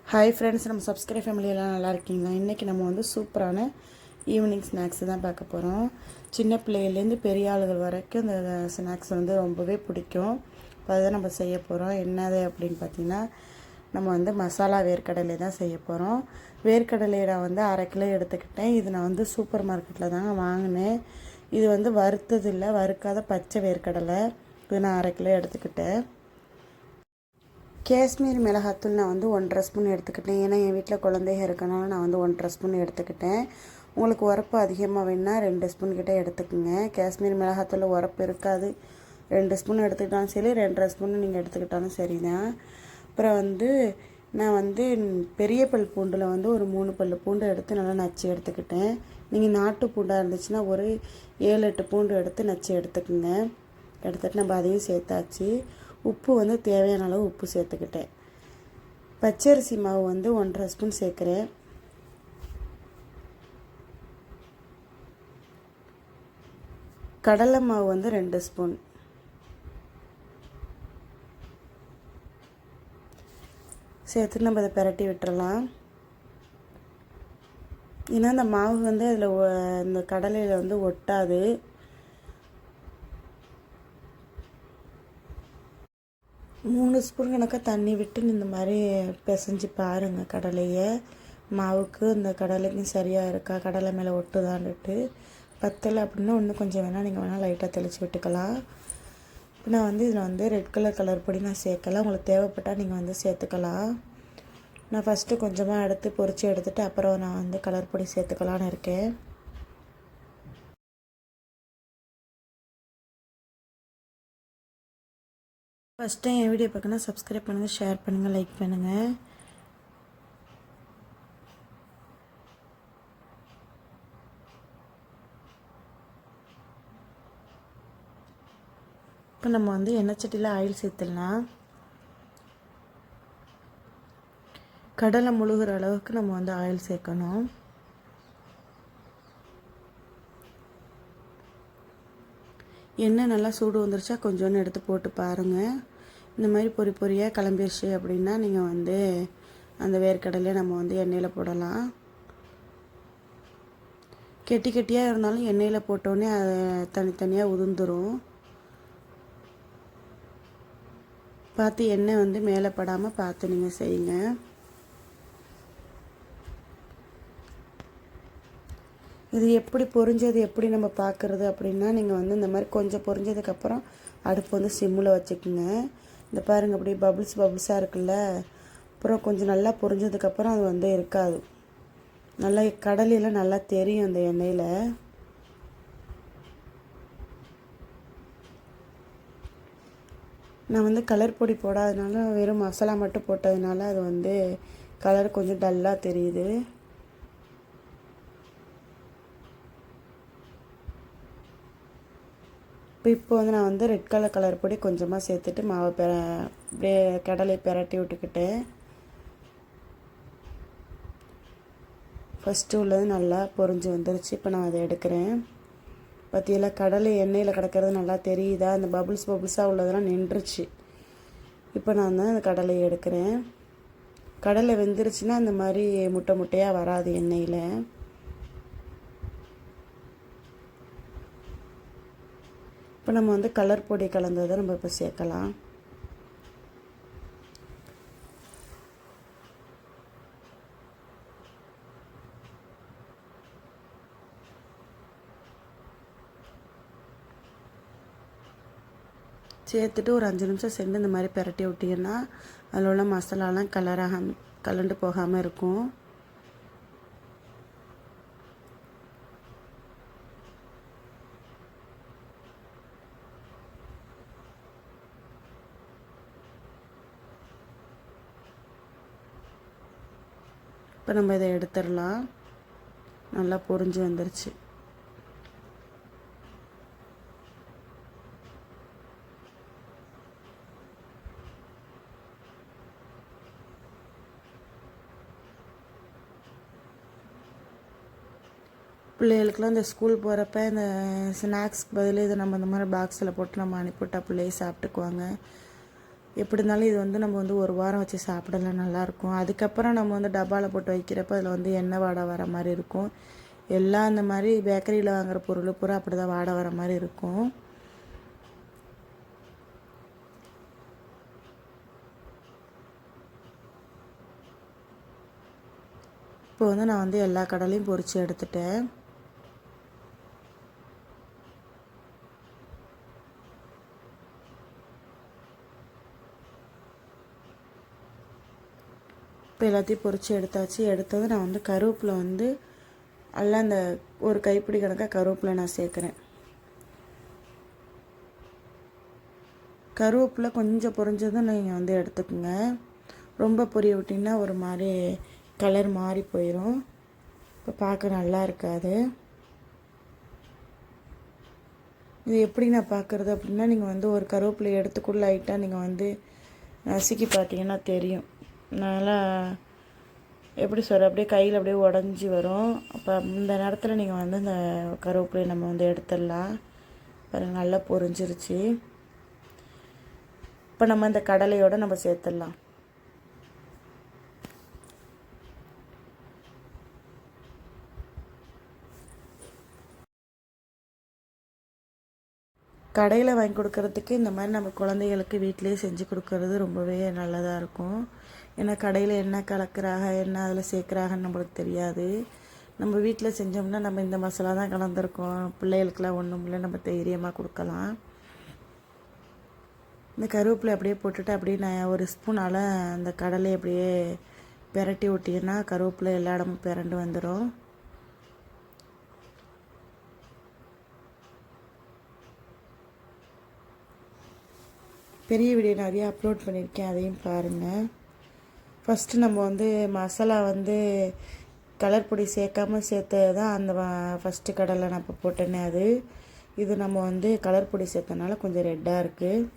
Hi friends, நம்ம subscribe ஃபேமிலியெல்லாம் நல்லா இருக்கீங்களா? இன்றைக்கி நம்ம வந்து சூப்பரான ஈவினிங் ஸ்நாக்ஸ் தான் பார்க்க போகிறோம். சின்ன பிள்ளைகள்லேருந்து பெரிய ஆளுகள் வரைக்கும் இந்த ஸ்நாக்ஸ் வந்து ரொம்பவே பிடிக்கும். இப்போ அதுதான் நம்ம செய்ய போகிறோம். என்னது அப்படின்னு பார்த்திங்கன்னா, நம்ம வந்து மசாலா வேர்க்கடலை தான் செய்ய போகிறோம். வேர்க்கடலையை நான் வந்து 1/2 கிலோ எடுத்துக்கிட்டேன். இது நான் வந்து சூப்பர் மார்க்கெட்டில் தாங்க வாங்கினேன். இது வந்து வறுத்தது இல்லை, வறுக்காத பச்சை வேர்க்கடலை. இது நான் 1/2 கிலோ எடுத்துக்கிட்டேன். காஷ்மீர் மிளகாத்தூள் நான் வந்து 1½ ஸ்பூன் எடுத்துக்கிட்டேன். ஏன்னா என் வீட்டில் குழந்தைங்க இருக்கனால நான் வந்து 1½ ஸ்பூன் எடுத்துக்கிட்டேன். உங்களுக்கு உரப்பு அதிகமாக வேணுன்னா 2 ஸ்பூன் கிட்டே எடுத்துக்கோங்க. காஷ்மீர் மிளகாத்தூள் உரப்பு இருக்காது. 2 ஸ்பூன் எடுத்துக்கிட்டாலும் சரி, 2½ ஸ்பூன் நீங்கள் எடுத்துக்கிட்டாலும் சரி தான். அப்புறம் வந்து நான் வந்து பெரிய பல் பூண்டில் வந்து ஒரு 3 பல் பூண்டு எடுத்து நல்லா நச்சு எடுத்துக்கிட்டேன். நீங்கள் நாட்டு பூண்டாக இருந்துச்சுன்னா ஒரு 7-8 பூண்டு எடுத்து நச்சு எடுத்துக்கோங்க. எடுத்துகிட்டு நம்ம அதையும் சேர்த்தாச்சு. உப்பு வந்து தேவையான அளவு உப்பு சேர்த்துக்கிட்டேன். பச்சரிசி மாவு வந்து 1½ ஸ்பூன் சேர்க்குறேன். கடலை மாவு வந்து 2 ஸ்பூன். சேர்த்து நம்ம அதை பிரட்டி விட்டுறலாம். ஏன்னா அந்த மாவு வந்து அதில் இந்த கடலையில் வந்து ஒட்டாது. மூணு ஸ்பூன் கணக்காக தண்ணி விட்டு இந்த மாதிரி பிசைஞ்சு பாருங்கள். கடலையை மாவுக்கு இந்த கடலைக்கும் சரியாக இருக்கா, கடலை மேலே ஒட்டுதான்ட்டு. பத்தலை அப்படின்னா இன்னும் கொஞ்சம் வேணால் நீங்கள் வேணால் லைட்டாக தெளித்து விட்டுக்கலாம். இப்போ நான் வந்து இதில் வந்து ரெட் கலர் பொடி நான் சேர்க்கலாம். உங்களுக்கு தேவைப்பட்டால் நீங்கள் வந்து சேர்த்துக்கலாம். நான் ஃபஸ்ட்டு கொஞ்சமாக எடுத்து பொரித்து எடுத்துகிட்டு அப்புறம் நான் வந்து கலர் பொடி சேர்த்துக்கலான்னு இருக்கேன். ஃபஸ்ட் டைம் என் வீடியோ பார்க்கணும், சப்ஸ்கிரைப் பண்ணுங்கள், ஷேர் பண்ணுங்கள், லைக் பண்ணுங்கள். இப்போ நம்ம வந்து எண்ணெய் சட்டியில் ஆயில் சேர்த்துடலாம். கடலை முழுகிற அளவுக்கு நம்ம வந்து ஆயில் சேர்க்கணும். எண்ணெய் நல்லா சூடு வந்துருச்சா கொஞ்சோன்னு எடுத்து போட்டு பாருங்கள். இந்த மாதிரி பொரியாக கிளம்பிடுச்சு அப்படின்னா நீங்கள் வந்து அந்த வேர்க்கடலையை நம்ம வந்து எண்ணெயில் போடலாம். கெட்டியாக இருந்தாலும் எண்ணெயில் போட்டோன்னே அதை தனித்தனியாக உதிர்ந்துடும். பார்த்து எண்ணெய் வந்து மேலே படாமல் பார்த்து நீங்கள் செய்யுங்க. இது எப்படி பொரிஞ்சது எப்படி நம்ம பார்க்குறது அப்படின்னா, நீங்கள் வந்து இந்த மாதிரி கொஞ்சம் பொரிஞ்சதுக்கப்புறம் அடுப்பு வந்து சிம்மில் வச்சுக்கோங்க. இந்த பாருங்கள், அப்படி பபுள்ஸாக இருக்குல்ல. அப்புறம் கொஞ்சம் நல்லா பொரிஞ்சதுக்கப்புறம் அது வந்து இருக்காது. நல்லா கடலையில் நல்லா தெரியும் அந்த எண்ணெயில். நான் வந்து கலர் பொடி போடாதனால வெறும் மசாலா மட்டும் போட்டதுனால அது வந்து கலர் கொஞ்சம் டல்லாக தெரியுது. இப்போ வந்து நான் வந்து ரெட் கலர் பொடி கொஞ்சமாக சேர்த்துட்டு மாவை அப்படியே கடலை பிரட்டி விட்டுக்கிட்டேன். ஃபஸ்ட்டு உள்ளது நல்லா பொரிஞ்சு வந்துருச்சு. இப்போ நான் அதை எடுக்கிறேன். பார்த்தீங்களா, கடலை எண்ணெயில் கிடக்கிறது நல்லா தெரியுதா? அந்த பபுள்ஸாக உள்ளதெல்லாம் நின்றுச்சு. இப்போ நான் தான் அந்த கடலையை எடுக்கிறேன். கடலை வெந்துருச்சுன்னா அந்த மாதிரி முட்டையாக வராது எண்ணெயில். இப்போ நம்ம வந்து கலர் பொடி கலந்ததை நம்ம இப்போ சேர்க்கலாம். சேர்த்துட்டு ஒரு 5 நிமிஷம் சென்று இந்த மாதிரி பிரட்டி விட்டிங்கன்னா அதில் உள்ள மசாலாலாம் கலண்டு போகாமல் இருக்கும். இப்போ நம்ம இதை எடுத்துடலாம். நல்லா பொரிஞ்சு வந்துருச்சு. பிள்ளைகளுக்கெல்லாம் இந்த ஸ்கூல் போகிறப்ப இந்த ஸ்நாக்ஸ்க்கு பதில் இதை நம்ம இந்த மாதிரி பாக்ஸில் போட்டு நம்ம அனுப்பிவிட்டா பிள்ளைய சாப்பிட்டுக்குவாங்க. எப்படி இருந்தாலும் இது வந்து நம்ம வந்து ஒரு வாரம் வச்சு சாப்பிடலாம், நல்லாயிருக்கும். அதுக்கப்புறம் நம்ம வந்து டப்பாவில் போட்டு வைக்கிறப்ப அதில் வந்து எண்ணெய் வாடை வர மாதிரி இருக்கும். எல்லாம் இந்த மாதிரி பேக்கரியில் வாங்குகிற பொருள் பூரா அப்படி தான் வாடை வர மாதிரி இருக்கும். இப்போ வந்து நான் வந்து எல்லா கடலையும் பொரித்து எடுத்துட்டேன். இப்போ எல்லாத்தையும் பொரித்து எடுத்தாச்சு. எடுத்தது நான் வந்து கருவேப்பிலை வந்து எல்லாம் அந்த ஒரு கைப்பிடி கணக்காக கருவேப்பிலை நான் சேர்க்குறேன். கருவேப்பிலை கொஞ்சம் பொரிஞ்சதும் நீங்கள் வந்து எடுத்துக்கோங்க. ரொம்ப பொரிய விட்டிங்கன்னா ஒரு மாதிரி கலர் மாறி போயிடும், இப்போ பார்க்க நல்லா இருக்காது. இது எப்படி நான் பார்க்குறது அப்படின்னா, நீங்கள் வந்து ஒரு கருவேப்பிலை எடுத்துக்குள்ள லைட்டாக நீங்கள் வந்து நசுக்கி பார்த்தீங்கன்னா தெரியும். நல்லா எப்படி சொல்கிற அப்படியே கையில் அப்படியே உடஞ்சி வரும். அப்போ இந்த நேரத்தில் நீங்கள் வந்து இந்த கருவேப்பிலையை நம்ம வந்து எடுத்துடலாம். பாருங்கள் நல்லா பொரிஞ்சிருச்சு. இப்போ நம்ம இந்த கடலையோடு நம்ம சேர்த்துடலாம். கடையில் வாங்கி கொடுக்கறதுக்கு இந்த மாதிரி நம்ம குழந்தைகளுக்கு வீட்டிலேயே செஞ்சு கொடுக்கறது ரொம்பவே நல்லதாக இருக்கும். ஏன்னா கடையில் என்ன கலக்கிறாங்க, என்ன அதில் சேர்க்குறாங்கன்னு நம்மளுக்கு தெரியாது. நம்ம வீட்டில் செஞ்சோம்னா நம்ம இந்த மசாலா தான் கலந்துருக்கோம், பிள்ளைகளுக்கெல்லாம் ஒன்றும் இல்லை, நம்ம தைரியமாக கொடுக்கலாம். இந்த கருவேப்பிலை அப்படியே போட்டுட்டு அப்படியே நான் ஒரு ஸ்பூனால் அந்த கடலை அப்படியே பெரட்டி விட்டிங்கன்னா கருவேப்பிலை எல்லா இடமும் பிரண்டு வந்துடும். பெரிய வீடியோ நிறையா அப்லோட் பண்ணியிருக்கேன், அதையும் பாருங்கள். ஃபஸ்ட்டு நம்ம வந்து மசாலா வந்து கலர் பொடி சேர்க்காமல் சேர்த்தது தான் அந்த ஃபஸ்ட்டு கடலை நான் இப்போ போட்டேனே அது. இது நம்ம வந்து கலர் பொடி சேர்த்தனால கொஞ்சம் ரெட்டாக இருக்குது.